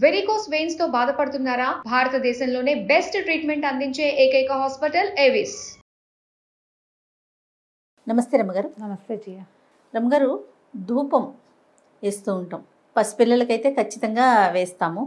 Varicose veins తో బాధపడుతున్నారా? భారతదేశంలోనే బెస్ట్ ట్రీట్మెంట్ అందించే ఏకైక హాస్పిటల్ ఏవిస్. నమస్తే రమ్మగారు. నమస్తే జియ. రమ్మగారు, ధూపం వేస్తూ ఉంటాం. పసిపిల్లలకైతే ఖచ్చితంగా వేస్తాము.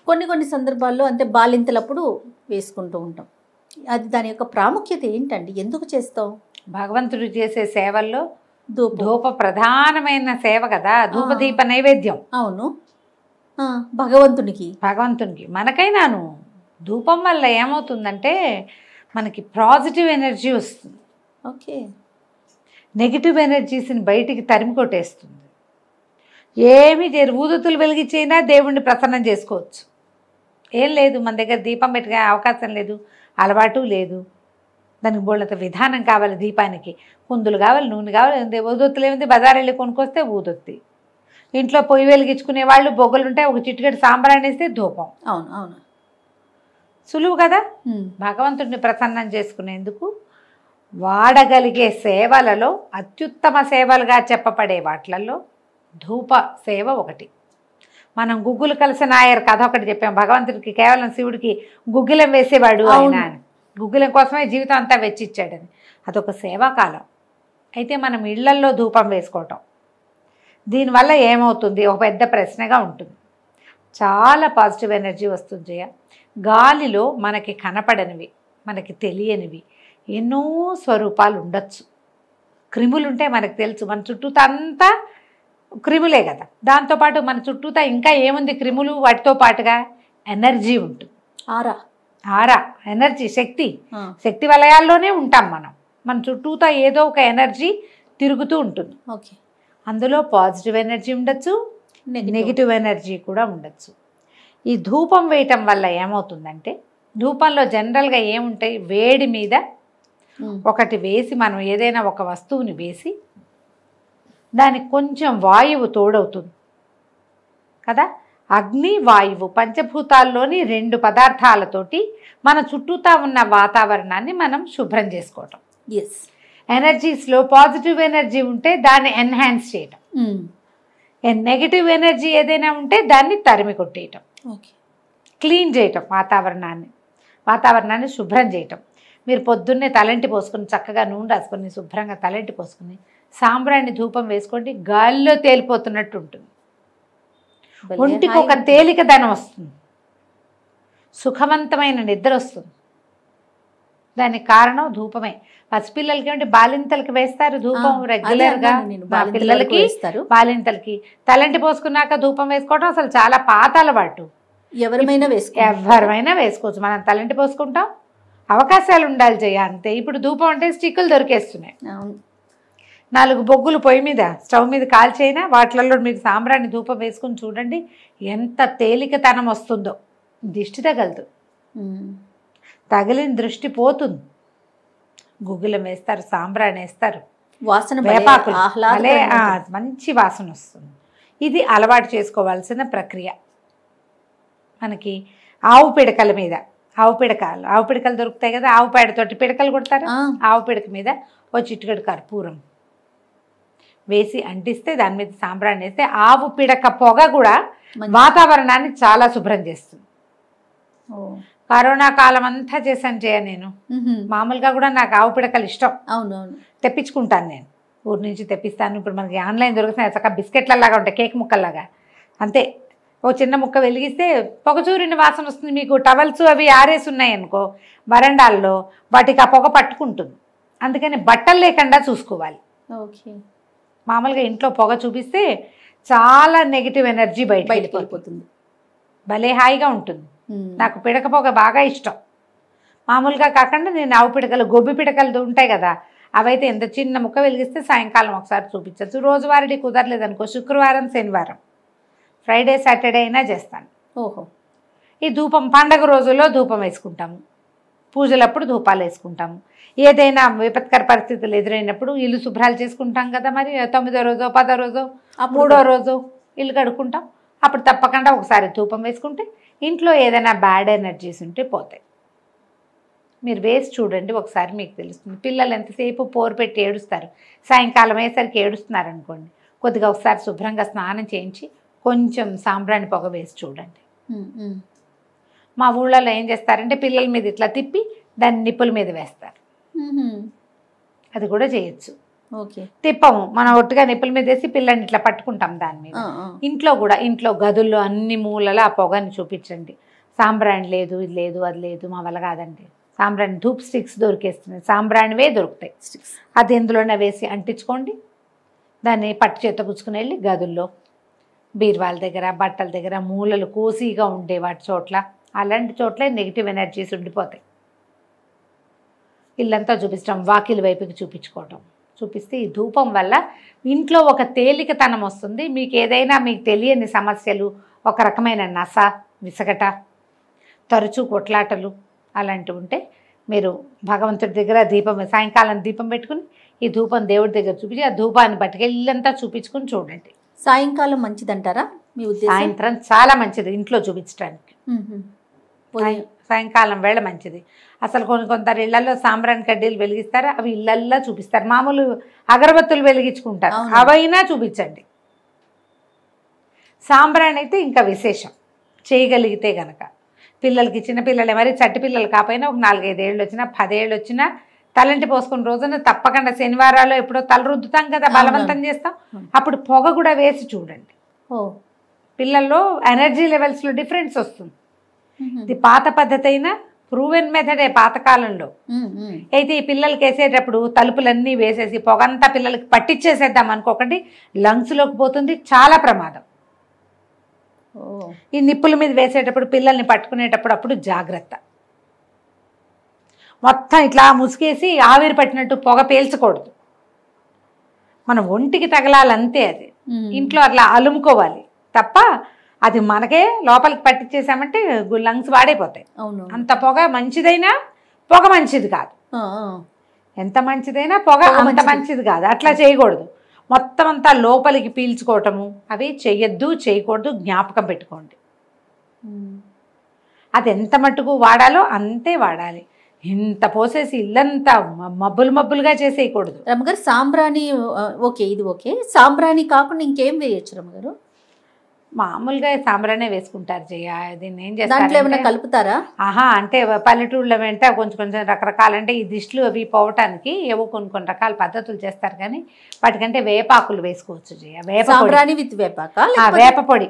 కొన్ని సందర్భాల్లో అంటే బాలింతలప్పుడు వేసుకుంటూ ఉంటాం. అది దాని యొక్క ప్రాముఖ్యత ఏంటండి? ఎందుకు చేస్తాం? భగవంతుడు చేసే సేవల్లో ధూప ప్రధానమైన సేవ కదా, ధూపదీప నైవేద్యం. అవును, భగవంతునికి మనకైనాను ధూపం వల్ల ఏమవుతుందంటే మనకి పాజిటివ్ ఎనర్జీ వస్తుంది. ఓకే. నెగిటివ్ ఎనర్జీస్ని బయటికి తరిమి కొట్టేస్తుంది. ఏమి ఊదుతులు వెలిగించైనా దేవుణ్ణి ప్రసన్నం చేసుకోవచ్చు. ఏం లేదు, మన దగ్గర దీపం పెట్టుకునే అవకాశం లేదు, అలవాటు లేదు. దానికి బోళ్ళంత విధానం కావాలి. దీపానికి కుందులు కావాలి, నూనె కావాలి. ఊదొత్తులు ఏమింది, బజార్ వెళ్ళి కొనుక్కొస్తే ఊదొత్తి. ఇంట్లో పొయ్యి వెలిగించుకునే వాళ్ళు బొగ్గలు ఉంటాయి, ఒక చిటికెడు సాంబ్రాణి వేస్తే ధూపం. అవును అవును, సులువు కదా. భగవంతుడిని ప్రసన్నం చేసుకునేందుకు వాడగలిగే సేవలలో అత్యుత్తమ సేవలుగా చెప్పబడే వాటిలలో ధూప సేవ ఒకటి. మనం గుగ్గులు కలిసి నాయర్ కథ ఒకటి చెప్పాం. భగవంతుడికి కేవలం శివుడికి గుగ్గిలం వేసేవాడు ఆయన, గుగ్గిలం కోసమే జీవితం అంతా వెచ్చిచ్చాడని. అదొక సేవాకాలం. అయితే మనం ఇళ్లల్లో ధూపం వేసుకోవటం, దీనివల్ల ఏమవుతుంది? ఒక పెద్ద ప్రశ్నగా ఉంటుంది. చాలా పాజిటివ్ ఎనర్జీ వస్తుంది జయ. గాలిలో మనకి కనపడనివి, మనకి తెలియనివి ఎన్నో స్వరూపాలు ఉండొచ్చు. క్రిములు ఉంటే మనకు తెలుసు, మన చుట్టూతా అంతా క్రిములే కదా. దాంతోపాటు మన చుట్టూతా ఇంకా ఏముంది క్రిములు, వాటితో పాటుగా ఎనర్జీ ఉంటుంది. ఆరా ఎనర్జీ, శక్తి వలయాల్లోనే ఉంటాం మనం. మన చుట్టూతా ఏదో ఒక ఎనర్జీ తిరుగుతూ ఉంటుంది. ఓకే. అందులో పాజిటివ్ ఎనర్జీ ఉండొచ్చు, నెగిటివ్ ఎనర్జీ కూడా ఉండొచ్చు. ఈ ధూపం వేయటం వల్ల ఏమవుతుందంటే, ధూపంలో జనరల్గా ఏముంటాయి, వేడి మీద ఒకటి వేసి, మనం ఏదైనా ఒక వస్తువుని వేసి దానికి కొంచెం వాయువు తోడవుతుంది కదా. అగ్ని, వాయువు పంచభూతాల్లోని 2 పదార్థాలతోటి మన చుట్టూతా ఉన్న వాతావరణాన్ని మనం శుభ్రం చేసుకోవటం. ఎస్. ఎనర్జీస్లో పాజిటివ్ ఎనర్జీ ఉంటే దాన్ని ఎన్హాన్స్ చేయటం, నెగిటివ్ ఎనర్జీ ఏదైనా ఉంటే దాన్ని తరిమి కొట్టేయటం, క్లీన్ చేయటం, వాతావరణాన్ని శుభ్రం చేయటం. మీరు పొద్దున్నే తలంటి పోసుకొని చక్కగా నూనె రాసుకొని శుభ్రంగా తలంటి పోసుకొని సాంబ్రాణి ధూపం వేసుకోండి, గాలిలో తేలిపోతున్నట్టు ఉంటుంది. ఒంటికి ఒక తేలికదనం వస్తుంది, సుఖవంతమైన నిద్ర వస్తుంది. దానికి కారణం ధూపమే. పసిపిల్లలకి అంటే బాలింతలకి వేస్తారు ధూపం రెగ్యులర్గా. పిల్లలకి, బాలింతలకి తలంటి పోసుకున్నాక ధూపం వేసుకోవడం అసలు చాలా పాత అలవాటు. ఎవరైనా వేసుకోవచ్చు. మనం తలంటి పోసుకుంటాం, అవకాశాలు ఉండాలి జయ, అంతే. ఇప్పుడు ధూపం అంటే స్టిక్కులు దొరికేస్తున్నాయి. 4 బొగ్గులు పొయ్యి మీద, స్టవ్ మీద కాల్చైనా వాటిలలో మీరు సాంబ్రాణి ధూపం వేసుకుని చూడండి ఎంత తేలికతనం వస్తుందో. దిష్టి తగలదు, తగిలిన దృష్టి పోతుంది. గుగ్గిలం వేస్తారు, సాంబ్రాణి వేస్తారు, వేపాకులు, మంచి వాసన వస్తుంది. ఇది అలవాటు చేసుకోవాల్సిన ప్రక్రియ. మనకి ఆవు పిడకల మీద, ఆవు పిడకలు దొరుకుతాయి కదా, ఆవు పేడతోటి పిడకలు కొడతారు. ఆవు పిడక మీద ఓ చిటికెడు కర్పూరం వేసి అంటిస్తే దాని మీద సాంబ్రాణి వేస్తే ఆవు పిడక పొగ కూడా వాతావరణాన్ని చాలా శుభ్రం చేస్తుంది. కరోనా కాలం అంతా చేశాను జయ నేను. మామూలుగా కూడా నాకు ఆవు పిడకలు ఇష్టం. అవునవును, తెప్పించుకుంటాను నేను, ఊరి నుంచి తెప్పిస్తాను. ఇప్పుడు మనకి ఆన్లైన్ దొరుకుతున్నాయి, చక్కగా బిస్కెట్లలాగా ఉంటాయి, కేక్ ముక్కల్లాగా. అంతే, ఓ చిన్న ముక్క వెలిగిస్తే పొగచూరిన వాసన వస్తుంది. మీకు టవల్స్ అవి ఆరేసి ఉన్నాయి అనుకో వరండాల్లో, వాటికి ఆ పొగ పట్టుకుంటుంది. అందుకని బట్టలు లేకుండా చూసుకోవాలి. ఓకే. మామూలుగా ఇంట్లో పొగ చూపిస్తే చాలా నెగిటివ్ ఎనర్జీ బయటకు వెళ్ళిపోతుంది. భలే హాయిగా ఉంటుంది. నాకు పిడక పొగ బాగా ఇష్టం. మామూలుగా కాకుండా నేను ఆవు పిడకలు, గొబ్బి పిడకలు ఉంటాయి కదా, అవైతే ఎంత చిన్న ముక్క వెలిగిస్తే సాయంకాలం ఒకసారి చూపించవచ్చు. రోజువారీ కుదరలేదనుకో శుక్రవారం, శనివారం, ఫ్రైడే, సాటర్డే అయినా చేస్తాను. ఓహో. ఈ ధూపం పండగ రోజుల్లో ధూపం వేసుకుంటాము, పూజలప్పుడు ధూపాలు వేసుకుంటాము. ఏదైనా విపత్కర పరిస్థితులు ఎదురైనప్పుడు ఇల్లు శుభ్రాలు చేసుకుంటాం కదా, మరి 9వ రోజో 10వ రోజో 3వ రోజు ఇల్లు కడుక్కుంటాం. అప్పుడు తప్పకుండా ఒకసారి ధూపం వేసుకుంటే ఇంట్లో ఏదైనా బ్యాడ్ ఎనర్జీస్ ఉంటే పోతాయి. మీరు వేసి చూడండి, ఒకసారి మీకు తెలుస్తుంది. పిల్లలు ఎంతసేపు పోరు పెట్టి ఏడుస్తారు, సాయంకాలం అయ్యేసరికి ఏడుస్తున్నారు అనుకోండి, కొద్దిగా ఒకసారి శుభ్రంగా స్నానం చేయించి కొంచెం సాంబ్రాణి పొగ వేసి చూడండి. మా ఊళ్ళలో ఏం చేస్తారంటే పిల్లల మీద ఇట్లా తిప్పి దాన్ని నిప్పుల మీద వేస్తారు. అది కూడా చేయొచ్చు. ఓకే. తిప్పము, మనం ఒట్టుగా నిప్పుల మీద వేసి పిల్లని ఇట్లా పట్టుకుంటాం దాని మీద. ఇంట్లో కూడా, ఇంట్లో గదుల్లో అన్ని మూలల ఆ పొగని చూపించండి. సాంబ్రాణి లేదు, ఇది లేదు, అది లేదు, మా వల్ల కాదండి. సాంబ్రాణి ధూప్ స్టిక్స్ దొరికేస్తున్నాయి, సాంబ్రాణివే దొరుకుతాయి. అది ఎందులోనే వేసి అంటించుకోండి. దాన్ని పట్టు చేత పుచ్చుకుని వెళ్ళి గదుల్లో, బీరువాల దగ్గర, బట్టల దగ్గర, మూలలు కోసిగా ఉండే వాటి చోట్ల, అలాంటి చోట్లే నెగిటివ్ ఎనర్జీస్ ఉండిపోతాయి. ఇల్లంతా చూపించడం, వాకిలి వైపుకి చూపించుకోవటం, చూపిస్తే ఈ ధూపం వల్ల ఇంట్లో ఒక తేలికతనం వస్తుంది. మీకు ఏదైనా మీకు తెలియని సమస్యలు, ఒక రకమైన నస, విసగట, తరచూ కొట్లాటలు అలాంటివి ఉంటే మీరు భగవంతుడి దగ్గర దీపం, సాయంకాలం దీపం పెట్టుకుని ఈ ధూపం దేవుడి దగ్గర చూపించి ఆ ధూపాన్ని పట్టుకెళ్ళి ఇల్లంతా చూపించుకుని చూడండి. సాయంకాలం మంచిదంటారా మీ ఉద్దేశం? సాయంత్రం చాలా మంచిది ఇంట్లో చూపించడానికి. సాయంకాలం వేళ మంచిది. అసలు కొందరు ఇళ్లలో సాంబ్రాణి కడ్డీలు వెలిగిస్తారు, అవి ఇళ్లల్లో చూపిస్తారు. మామూలు అగరబత్తులు వెలిగించుకుంటారు, అవైనా చూపించండి. సాంబ్రాణి అయితే ఇంకా విశేషం, చేయగలిగితే గనక. పిల్లలకి, చిన్నపిల్లలే, మరి చట్టి పిల్లలు కాకపోయినా ఒక 4-5 ఏళ్ళు వచ్చినా, 10 ఏళ్ళు వచ్చినా తలంటి పోసుకున్న రోజున తప్పకుండా శనివారాలు ఎప్పుడో తల రుద్దుతాం కదా, బలవంతం చేస్తాం, అప్పుడు పొగ కూడా వేసి చూడండి. పిల్లల్లో ఎనర్జీ లెవెల్స్లో డిఫరెన్స్ వస్తుంది. ఇది పాత పద్ధతి అయినా ప్రూవెన్ మెథడే పాతకాలంలో. అయితే ఈ పిల్లలకి వేసేటప్పుడు తలుపులన్నీ వేసేసి పొగంతా పిల్లలకి పట్టించేసేద్దాం అనుకోకండి, లంగ్స్లోకి పోతుంది, చాలా ప్రమాదం. ఈ నిప్పుల మీద వేసేటప్పుడు పిల్లల్ని పట్టుకునేటప్పుడు అప్పుడు జాగ్రత్త. మొత్తం ఇట్లా ముసుగేసి ఆవిరి పట్టినట్టు పొగ పేల్చకూడదు, మనం ఒంటికి తగలాలంతే. అది ఇంట్లో అట్లా అలుముకోవాలి తప్ప అది మనకే లోపలికి పట్టించేసామంటే లంగ్స్ వాడైపోతాయి. అంత పొగ మంచిదైనా పొగ మంచిది కాదు, ఎంత మంచిదైనా పొగ అంత మంచిది కాదు. అట్లా చేయకూడదు, మొత్తం అంతా లోపలికి పీల్చుకోవటము అవి చెయ్యొద్దు, చేయకూడదు, జ్ఞాపకం పెట్టుకోండి. అది ఎంత మట్టుకు వాడాలో అంతే వాడాలి. ఇంత పోసేసి ఇల్లంతా మబ్బులుగా చేసేయకూడదు. రమ్మగారు సాంబ్రాణి ఓకే, ఇది ఓకే. సాంబ్రాణి కాకుండా ఇంకేం వేయచ్చు రమ్మగారు? మామూలుగా సాంబ్రానే వేసుకుంటారు జయ. దీన్ని ఏం చేస్తారు, దాంట్లో ఏమైనా కలుపుతారా? అంటే పల్లెటూళ్ళ వెంట కొంచెం రకరకాలు, అంటే ఈ దిష్టిలు అవి పోవటానికి ఏవో కొన్ని రకాల పద్ధతులు చేస్తారు. కానీ వాటికంటే వేపాకులు వేసుకోవచ్చు జయ. సాంబ్రాణి విత్ వేపాక, వేప పొడి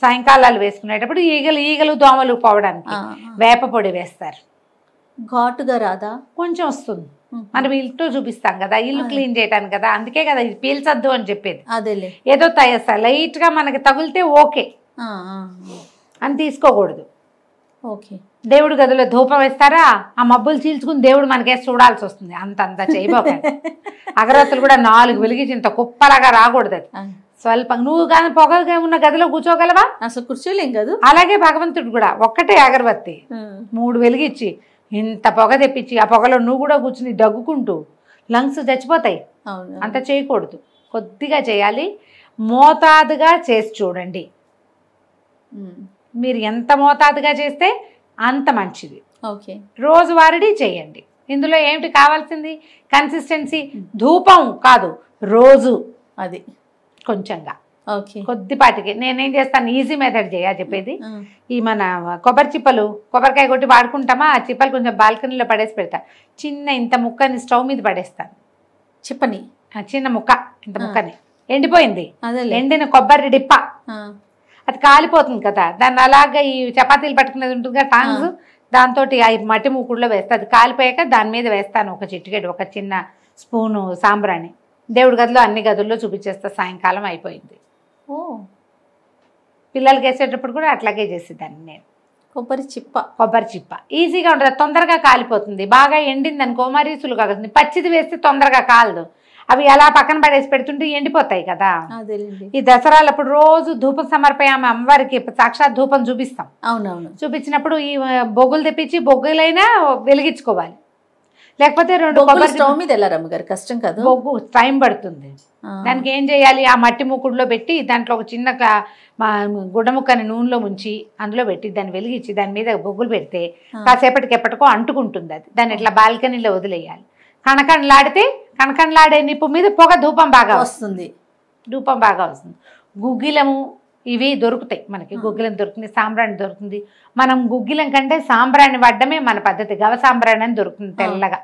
సాయంకాలాలు వేసుకునేటప్పుడు ఈగలు దోమలు పోవడానికి వేప పొడి వేస్తారు. ఘాటుగా రాదా? కొంచెం వస్తుంది. మనం ఇల్లు చూపిస్తాం కదా, ఇల్లు క్లీన్ చేయటానికి కదా, అందుకే కదా ఇది పీల్చొద్దు అని చెప్పేది. అదేలే, ఏదో లైట్ గా మనకి తగిలితే ఓకే అని తీసుకోకూడదు. ఓకే. దేవుడి గదిలో ధూపం వేస్తారా, ఆ మబ్బులు చీల్చుకుని దేవుడు మనకేసి చూడాల్సి వస్తుంది. అంత చేయబోకండి. అగరత్తులు కూడా 4 వెలిగించి ఇంత కుప్పలాగా రాకూడదు. అది స్వల్పం. నువ్వు కానీ పొగగా ఉన్న గదిలో కూర్చోగలవా? అసలు కూర్చోలేం కదా. అలాగే భగవంతుడు కూడా ఒక్కటే అగరబత్తి 3 వెలిగించి ఇంత పొగ తెప్పించి ఆ పొగలో నువ్వు కూడా కూర్చుని దగ్గుకుంటూ లంగ్స్ చచ్చిపోతాయి. అంత చేయకూడదు, కొద్దిగా చేయాలి, మోతాదుగా చేసి చూడండి. మీరు ఎంత మోతాదుగా చేస్తే అంత మంచిది. ఓకే. రోజువారీ చేయండి. ఇందులో ఏమిటి కావాల్సింది? కన్సిస్టెన్సీ. ధూపం కాదు, రోజు అది కొంచెంగా, కొద్దిపాటికి. నేనేం చేస్తాను, ఈజీ మెథడ్ చెప్పేది. ఈ మన కొబ్బరి చిప్పలు, కొబ్బరికాయ కొట్టి వాడుకుంటామా, ఆ చిప్పలు కొంచెం బాల్కనీలో పడేసి పెడతా. చిన్న ఇంత ముక్కని స్టవ్ మీద పడేస్తాను. చిప్పని చిన్న ముక్క, ఇంత ముక్కని ఎండిపోయింది, ఎండిన కొబ్బరి డిప్ప, అది కాలిపోతుంది కదా, దాన్ని అలాగే ఈ చపాతీలు పట్టుకునేది ఉంటుంది కదా టాంగ్స్, దాంతో ఆ మట్టి మూకుడులో వేస్తా. అది కాలిపోయాక దాని మీద వేస్తాను ఒక చిటికెడు, ఒక చిన్న స్పూను సాంబ్రాణి. దేవుడి గదిలో అన్ని గదుల్లో చూపించేస్తా. సాయంకాలం అయిపోయింది. పిల్లలకి వేసేటప్పుడు కూడా అట్లాగే చేసేదాన్ని నేను. కొబ్బరి చిప్ప ఈజీగా ఉంటుంది, తొందరగా కాలిపోతుంది. బాగా ఎండింది అనుకో మరీ సులువుగా కాదు. పచ్చిది వేస్తే తొందరగా కాలదు, అవి అలా పక్కన పడేసి పెడుతుంటే ఎండిపోతాయి కదా. ఈ దసరాలప్పుడు రోజు ధూపం సమర్పయామ అమ్మవారికి సాక్షాత్ ధూపం చూపిస్తాం. అవునవును. చూపించినప్పుడు ఈ బొగ్గులు తెప్పించి బొగ్గులైనా వెలిగించుకోవాలి, లేకపోతే 2 కొబ్బరి స్టవ్ మీద వెళ్ళారమ్మగారు, కష్టం కదా, బొగ్గు టైం పడుతుంది. దానికి ఏం చేయాలి, ఆ మట్టి ముక్కుడులో పెట్టి దాంట్లో ఒక చిన్న గుడ్డ ముక్కని నూనెలో ముంచి అందులో పెట్టి దాన్ని వెలిగించి దాని మీద బొగ్గులు పెడితే కాసేపటికి ఎప్పటికో అంటుకుంటుంది. అది దాన్ని ఇట్లా బాల్కనీలో వదిలేయాలి. కనకనలాడే నిప్పు మీద పొగ ధూపం బాగా వస్తుంది. గుగ్గిలము ఇవి దొరుకుతాయి మనకి, గుగ్గిలం దొరుకుతుంది, సాంబ్రాణి దొరుకుతుంది. మనం గుగ్గిలం కంటే సాంబ్రాణి వాడడమే మన పద్ధతి. గవ సాంబ్రాణి అని దొరుకుతుంది తెల్లగా,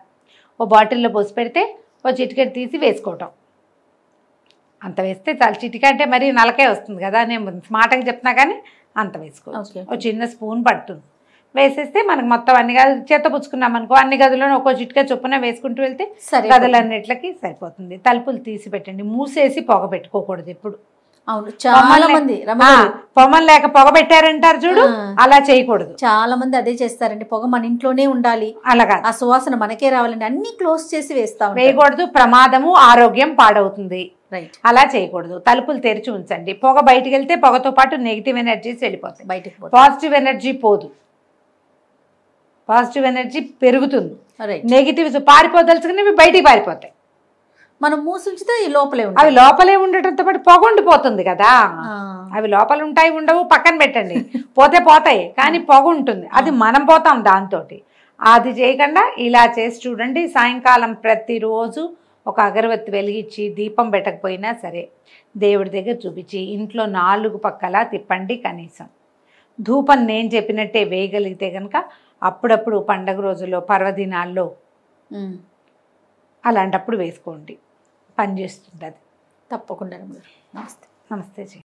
ఓ బాటిల్లో పోసి పెడితే ఓ చిటికెట్ తీసి వేసుకోవటం, అంత వేస్తే చాలు. చిటిక అంటే మరీ నలకే వస్తుంది కదా, నేను స్మార్ట్గా చెప్తున్నా కానీ అంత వేసుకోవచ్చు. ఓ చిన్న స్పూన్ పడుతుంది, వేసేస్తే మనకు మొత్తం అన్ని గదులు చేత పుచ్చుకున్నాం అనుకో, అన్ని గదులను ఒక్కో చిటికా చొప్పున వేసుకుంటూ వెళ్తే గదులన్నిట్లకి సరిపోతుంది. తలుపులు తీసి పెట్టండి, మూసేసి పొగ పెట్టుకోకూడదు ఎప్పుడు. అవును, చాలా మంది పొమ్మలు లేక పొగ పెట్టారంటారు చూడు, అలా చేయకూడదు. చాలా మంది అదే చేస్తారండి, పొగ మన ఇంట్లోనే ఉండాలి, అలాగా ఆ సువాసన మనకే రావాలండి, అన్ని క్లోజ్ చేసి వేయకూడదు. ప్రమాదము, ఆరోగ్యం పాడవుతుంది, రైట్. అలా చేయకూడదు. తలుపులు తెరిచి ఉంచండి. పొగ బయటికి వెళ్తే పొగతో పాటు నెగిటివ్ ఎనర్జీస్ వెళ్ళిపోతాయి, బయటకు. పాజిటివ్ ఎనర్జీ పోదు, పాజిటివ్ ఎనర్జీ పెరుగుతుంది. నెగిటివ్స్ పారిపోదలుచుకుని బయటికి పారిపోతాయి. మనం మూసుంచితే లోపలే ఉంటాయి, అవి లోపలే ఉండటంతో పాటు పొగ ఉండిపోతుంది కదా. అవి లోపల ఉంటాయి ఉండవు పక్కన పెట్టండి, పోతే పోతాయి, కానీ పొగ ఉంటుంది, అది మనం పోతాం దాంతో. అది చేయకుండా ఇలా చేసి చూడండి. సాయంకాలం ప్రతిరోజు ఒక అగరబత్తి వెలిగించి, దీపం పెట్టకపోయినా సరే దేవుడి దగ్గర చూపించి ఇంట్లో 4 పక్కలా తిప్పండి. కనీసం ధూపం నేను చెప్పినట్టే వేయగలిగితే కనుక అప్పుడప్పుడు పండగ రోజుల్లో, పర్వదినాల్లో అలాంటప్పుడు వేసుకోండి, పనిచేస్తుంది అది తప్పకుండా. నమస్తే. నమస్తే జీ.